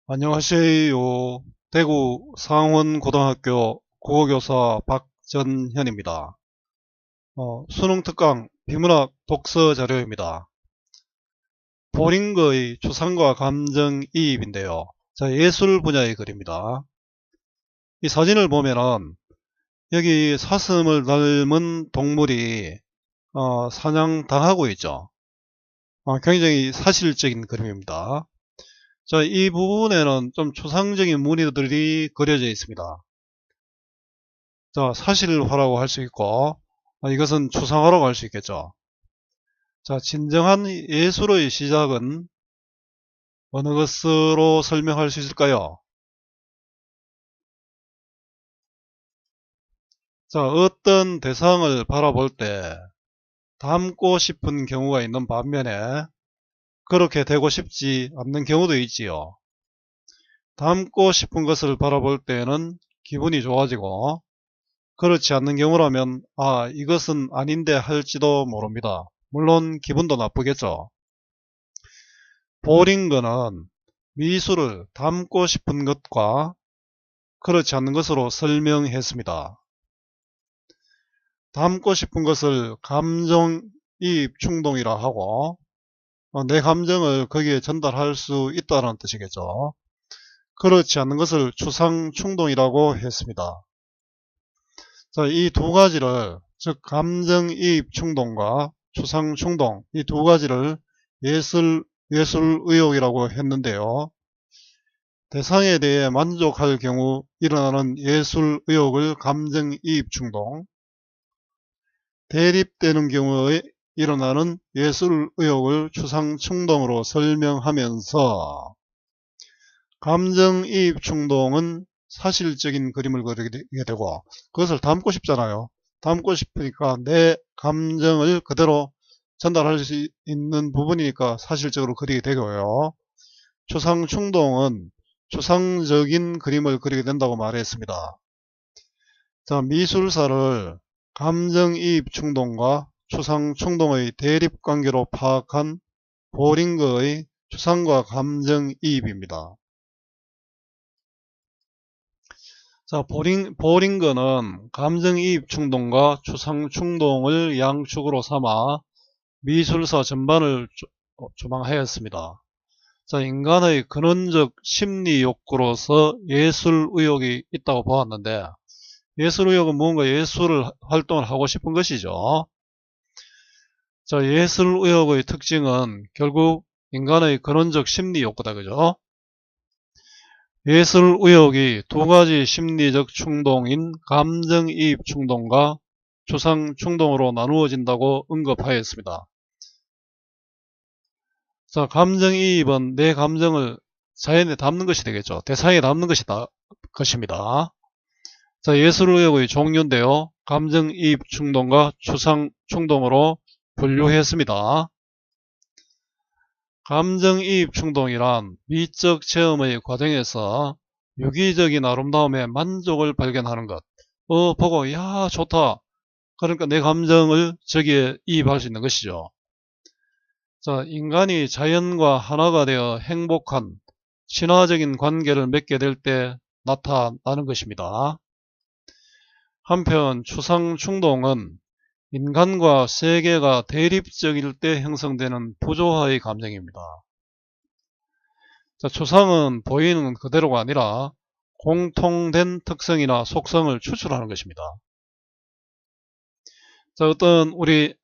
안녕하세요. 대구 상원고등학교 국어교사 박전현입니다. 수능특강 비문학 독서 자료입니다. 보링거의 추상과 감정이입인데요. 자, 예술 분야의 글입니다. 이 사진을 보면은 여기 사슴을 닮은 동물이 사냥당하고 있죠. 굉장히 사실적인 그림입니다. 자, 이 부분에는 좀 추상적인 무늬들이 그려져 있습니다. 자, 사실화라고 할 수 있고, 이것은 추상화라고 할 수 있겠죠. 자, 진정한 예술의 시작은 어느 것으로 설명할 수 있을까요? 자, 어떤 대상을 바라볼 때 닮고 싶은 경우가 있는 반면에 그렇게 되고 싶지 않는 경우도 있지요. 닮고 싶은 것을 바라볼 때는 기분이 좋아지고, 그렇지 않는 경우라면 이것은 아닌데 할지도 모릅니다. 물론 기분도 나쁘겠죠. 보링거는 미술을 닮고 싶은 것과 그렇지 않는 것으로 설명했습니다. 닮고 싶은 것을 감정이입 충동이라 하고, 내 감정을 거기에 전달할 수 있다는 뜻이겠죠. 그렇지 않는 것을 추상 충동이라고 했습니다. 자, 이 두 가지를, 즉 감정이입 충동과 추상 충동, 이 두 가지를 예술 의욕이라고 했는데요. 대상에 대해 만족할 경우 일어나는 예술 의욕을 감정이입 충동, 대립되는 경우에 일어나는 예술 의욕을 추상 충동으로 설명하면서, 감정이입 충동은 사실적인 그림을 그리게 되고 그것을 담고 싶잖아요. 담고 싶으니까 내 감정을 그대로 전달할 수 있는 부분이니까 사실적으로 그리게 되고요. 추상 충동은 추상적인 그림을 그리게 된다고 말했습니다. 자, 미술사를 감정이입 충동과 추상 충동의 대립관계로 파악한 보링거의 추상과 감정이입입니다. 자, 보링거는 감정이입 충동과 추상 충동을 양축으로 삼아 미술사 전반을 조망하였습니다. 자, 인간의 근원적 심리 욕구로서 예술 의욕이 있다고 보았는데, 예술 의욕은 무언가 예술 활동을 하고 싶은 것이죠. 자, 예술 의욕의 특징은 결국 인간의 근원적 심리 욕구다, 그죠? 예술 의욕이 두 가지 심리적 충동인 감정이입 충동과 추상 충동으로 나누어진다고 언급하였습니다. 자, 감정이입은 내 감정을 자연에 담는 것이 되겠죠. 대상에 담는 것입니다. 자, 예술의욕의 종류인데요. 감정이입 충동과 추상 충동으로 분류했습니다. 감정이입 충동이란 미적 체험의 과정에서 유기적인 아름다움에 만족을 발견하는 것. 보고 야 좋다. 그러니까 내 감정을 저기에 이입할 수 있는 것이죠. 자, 인간이 자연과 하나가 되어 행복한 친화적인 관계를 맺게 될 때 나타나는 것입니다. 한편 추상 충동은 인간과 세계가 대립적일 때 형성되는 부조화의 감정입니다. 자, 추상은 보이는 그대로가 아니라 공통된 특성이나 속성을 추출하는 것입니다. 자, 어떤 우리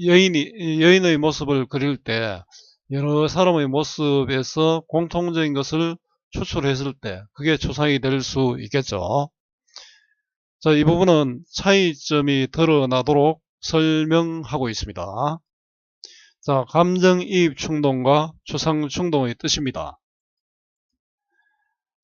여인의 모습을 그릴 때 여러 사람의 모습에서 공통적인 것을 추출했을 때 그게 추상이 될 수 있겠죠. 자, 이 부분은 차이점이 드러나도록 설명하고 있습니다. 자, 감정이입 충동과 추상 충동의 뜻입니다.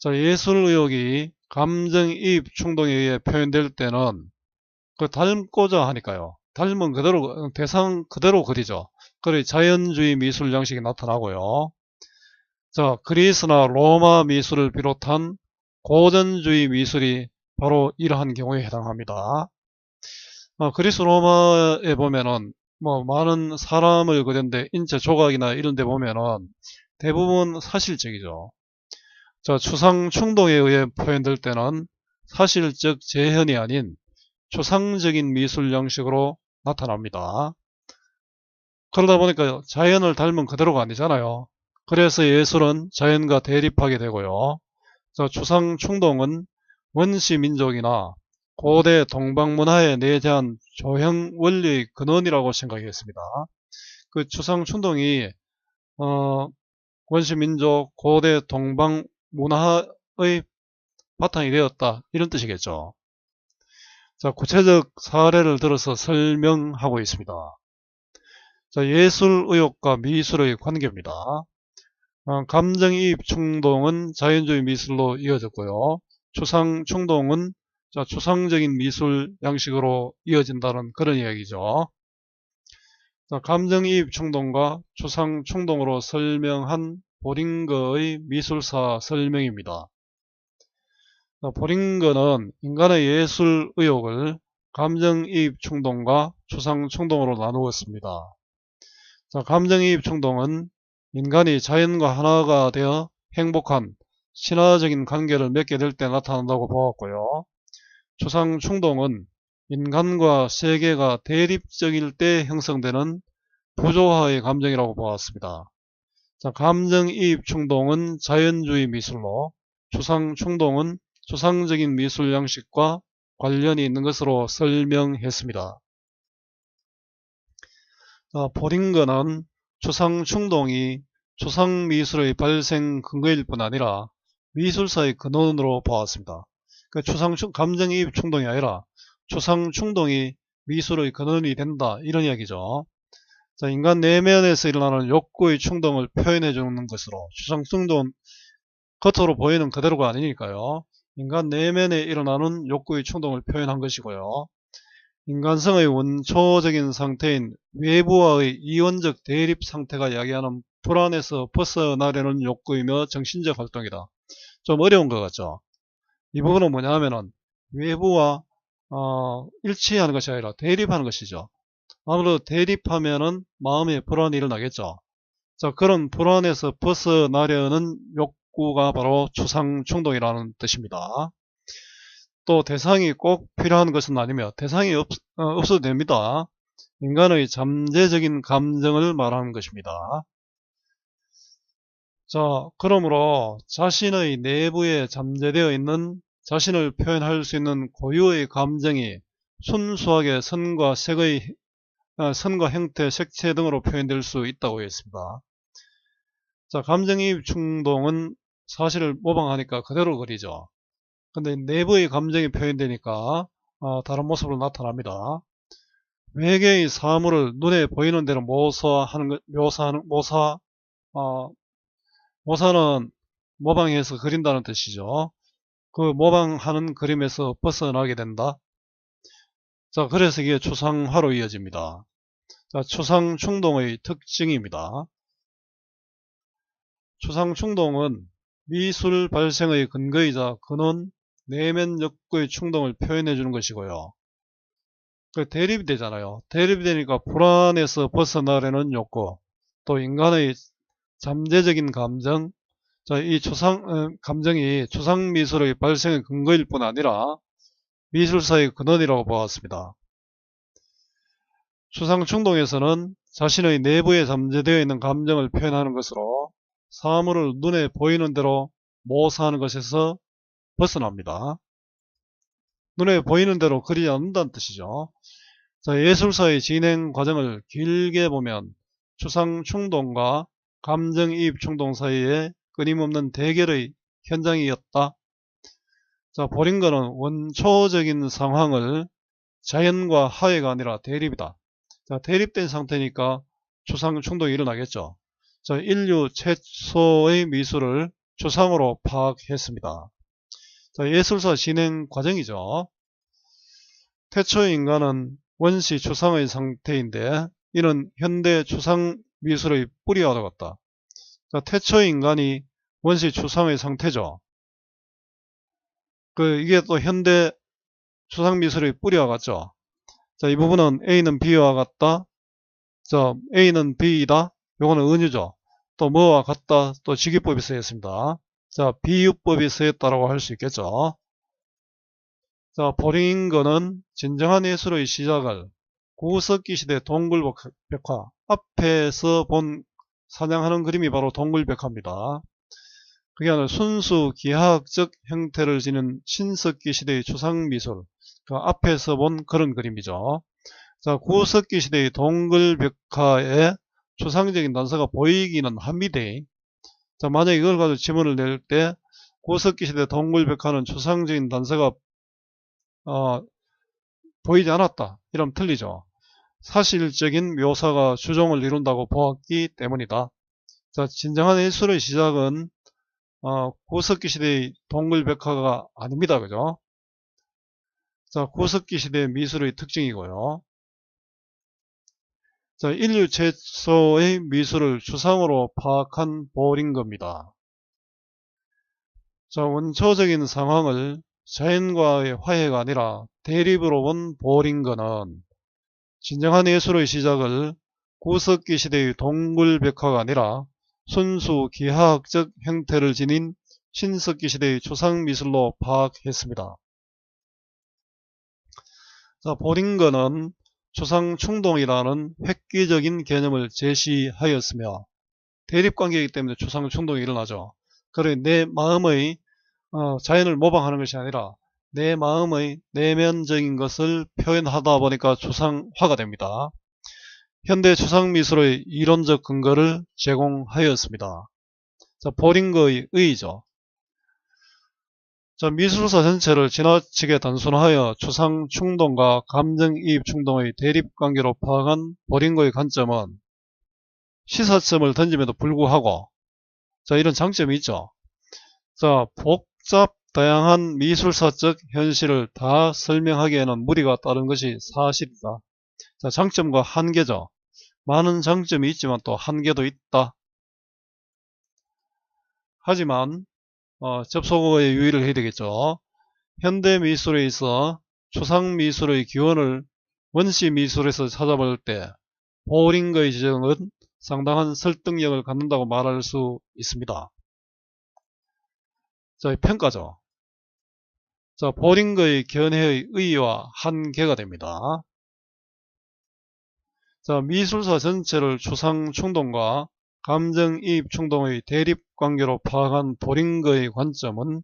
자, 예술의욕이 감정이입 충동에 의해 표현될 때는 그 닮고자 하니까요. 닮은 그대로, 대상 그대로 그리죠. 그래 자연주의 미술 양식이 나타나고요. 자, 그리스나 로마 미술을 비롯한 고전주의 미술이 바로 이러한 경우에 해당합니다. 그리스 로마에 보면은 뭐 많은 사람을 그렸는데 인체 조각이나 이런 데 보면은 대부분 사실적이죠. 자, 추상 충동에 의해 표현될 때는 사실적 재현이 아닌 추상적인 미술 양식으로 나타납니다. 그러다 보니까 자연을 닮은 그대로가 아니잖아요. 그래서 예술은 자연과 대립하게 되고요. 자, 추상 충동은 원시 민족이나 고대 동방문화에 내재한 조형 원리의 근원이라고 생각했습니다. 그 추상 충동이 원시 민족 고대 동방문화의 바탕이 되었다, 이런 뜻이겠죠. 자, 구체적 사례를 들어서 설명하고 있습니다. 자, 예술의혹과 미술의 관계입니다. 감정이입 충동은 자연주의 미술로 이어졌고요. 추상 충동은 추상적인 미술 양식으로 이어진다는 그런 이야기죠. 자, 감정이입 충동과 추상 충동으로 설명한 보링거의 미술사 설명입니다. 자, 보링거는 인간의 예술 의혹을 감정이입 충동과 추상 충동으로 나누었습니다. 자, 감정이입 충동은 인간이 자연과 하나가 되어 행복한 신화적인 관계를 맺게 될 때 나타난다고 보았고요. 추상 충동은 인간과 세계가 대립적일 때 형성되는 부조화의 감정이라고 보았습니다. 자, 감정이입 충동은 자연주의 미술로, 추상 충동은 추상적인 미술 양식과 관련이 있는 것으로 설명했습니다. 자, 보링거는 추상 충동이 추상 미술의 발생 근거일 뿐 아니라 미술사의 근원으로 보았습니다. 그러니까 감정이입 충동이 아니라 추상 충동이 미술의 근원이 된다, 이런 이야기죠. 자, 인간 내면에서 일어나는 욕구의 충동을 표현해 주는 것으로, 추상 충동은 겉으로 보이는 그대로가 아니니까요. 인간 내면에 일어나는 욕구의 충동을 표현한 것이고요. 인간성의 원초적인 상태인 외부와의 이원적 대립 상태가 야기하는 불안에서 벗어나려는 욕구이며 정신적 활동이다. 좀 어려운 것 같죠. 이 부분은 뭐냐 하면은 외부와 일치하는 것이 아니라 대립하는 것이죠. 아무래도 대립하면은 마음에 불안이 일어나겠죠. 자, 그런 불안에서 벗어나려는 욕구가 바로 추상 충동이라는 뜻입니다. 또 대상이 꼭 필요한 것은 아니며 대상이 없어도 됩니다. 인간의 잠재적인 감정을 말하는 것입니다. 자, 그러므로 자신의 내부에 잠재되어 있는 자신을 표현할 수 있는 고유의 감정이 순수하게 선과 형태, 색채 등으로 표현될 수 있다고 했습니다. 자, 감정이입 충동은 사실을 모방하니까 그대로 그리죠. 근데 내부의 감정이 표현되니까 다른 모습으로 나타납니다. 외계의 사물을 눈에 보이는 대로 모사는 모방해서 그린다는 뜻이죠. 그 모방하는 그림에서 벗어나게 된다. 자, 그래서 이게 추상화로 이어집니다. 자, 추상 충동의 특징입니다. 추상 충동은 미술 발생의 근거이자 근원, 내면 욕구의 충동을 표현해 주는 것이고요. 대립이 되잖아요. 대립이 되니까 불안에서 벗어나려는 욕구, 또 인간의 잠재적인 감정, 자, 이 감정이 추상 미술의 발생의 근거일 뿐 아니라 미술사의 근원이라고 보았습니다. 추상 충동에서는 자신의 내부에 잠재되어 있는 감정을 표현하는 것으로 사물을 눈에 보이는 대로 모사하는 것에서 벗어납니다. 눈에 보이는 대로 그리지 않는다는 뜻이죠. 자, 예술사의 진행 과정을 길게 보면 추상 충동과 감정이입 충동 사이에 끊임없는 대결의 현장이었다. 자, 보링거는 원초적인 상황을 자연과 하해가 아니라 대립이다. 자, 대립된 상태니까 추상 충동이 일어나겠죠. 자, 인류 최초의 미술을 추상으로 파악했습니다. 자, 예술사 진행 과정이죠. 태초의 인간은 원시 추상의 상태인데 이는 현대 추상 미술의 뿌리와 같다. 자, 태초의 인간이 원시 추상의 상태죠. 이게 또 현대 추상 미술의 뿌리와 같죠. 자, 이 부분은 A는 B와 같다. 자, A는 B이다. 요거는 은유죠. 또 뭐와 같다, 또 직유법이 쓰였습니다. 자, 비유법이 쓰였다라고 할 수 있겠죠. 자, 보링거는 진정한 예술의 시작을 구석기 시대 동굴벽화, 앞에서 본 사냥하는 그림이 바로 동굴벽화입니다. 그게 아니라 순수 기하학적 형태를 지닌 신석기 시대의 추상미술, 그 앞에서 본 그런 그림이죠. 자, 구석기 시대의 동굴벽화에 추상적인 단서가 보이기는 합니다. 자, 만약 이걸 가지고 지문을 낼 때 구석기 시대 동굴벽화는 추상적인 단서가 보이지 않았다, 이러면 틀리죠. 사실적인 묘사가 주종을 이룬다고 보았기 때문이다. 자, 진정한 예술의 시작은 구석기 시대의 동굴벽화가 아닙니다. 그죠? 자, 구석기 시대의 미술의 특징이고요. 자, 인류 최초의 미술을 추상으로 파악한 보링거입니다. 자, 원초적인 상황을 자연과의 화해가 아니라 대립으로 본 보링거는 진정한 예술의 시작을 구석기 시대의 동굴벽화가 아니라 순수 기하학적 형태를 지닌 신석기 시대의 추상미술로 파악했습니다. 자, 보링거는 추상충동이라는 획기적인 개념을 제시하였으며 대립관계이기 때문에 추상충동이 일어나죠. 그래 내 마음의 자연을 모방하는 것이 아니라 내 마음의 내면적인 것을 표현하다 보니까 추상화가 됩니다. 현대 추상미술의 이론적 근거를 제공하였습니다. 자, 보링거의 의의죠. 자, 미술사 전체를 지나치게 단순하여 추상충동과 감정이입충동의 대립관계로 파악한 보링거의 관점은 시사점을 던짐에도 불구하고 자, 이런 장점이 있죠. 자, 복잡 다양한 미술사적 현실을 다 설명하기에는 무리가 따른 것이 사실이다. 자, 장점과 한계죠. 많은 장점이 있지만 또 한계도 있다. 하지만 접속어에 유의를 해야 되겠죠. 현대미술에 있어 추상미술의 기원을 원시미술에서 찾아볼 때 보링거의 지적은 상당한 설득력을 갖는다고 말할 수 있습니다. 자, 평가죠. 자, 보링거의 견해의 의의와 한계가 됩니다. 자, 미술사 전체를 추상충동과 감정이입충동의 대립관계로 파악한 보링거의 관점은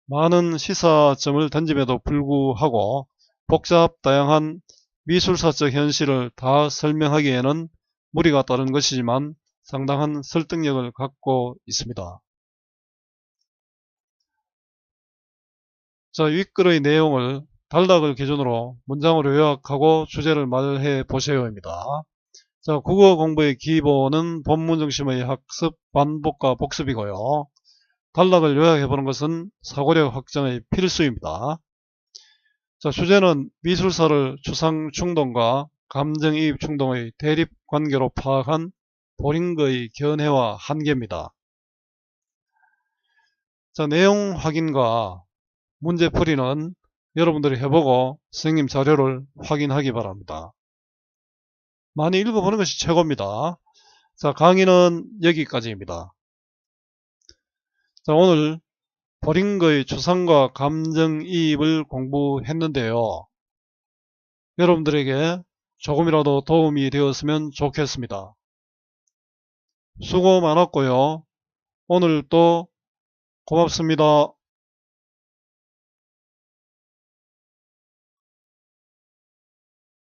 많은 시사점을 던짐에도 불구하고 복잡 다양한 미술사적 현실을 다 설명하기에는 무리가 따른 것이지만 상당한 설득력을 갖고 있습니다. 자, 윗글의 내용을 단락을 기준으로 문장으로 요약하고 주제를 말해 보세요입니다. 자, 국어 공부의 기본은 본문 중심의 학습, 반복과 복습이고요. 단락을 요약해 보는 것은 사고력 확장의 필수입니다. 자, 주제는 미술사를 추상충동과 감정이입충동의 대립관계로 파악한 보링거의 견해와 한계입니다. 자, 내용 확인과 문제풀이는 여러분들이 해보고 선생님 자료를 확인하기 바랍니다. 많이 읽어보는 것이 최고입니다. 자, 강의는 여기까지입니다. 자, 오늘 보링거의 추상과 감정이입을 공부했는데요. 여러분들에게 조금이라도 도움이 되었으면 좋겠습니다. 수고 많았고요. 오늘도 고맙습니다.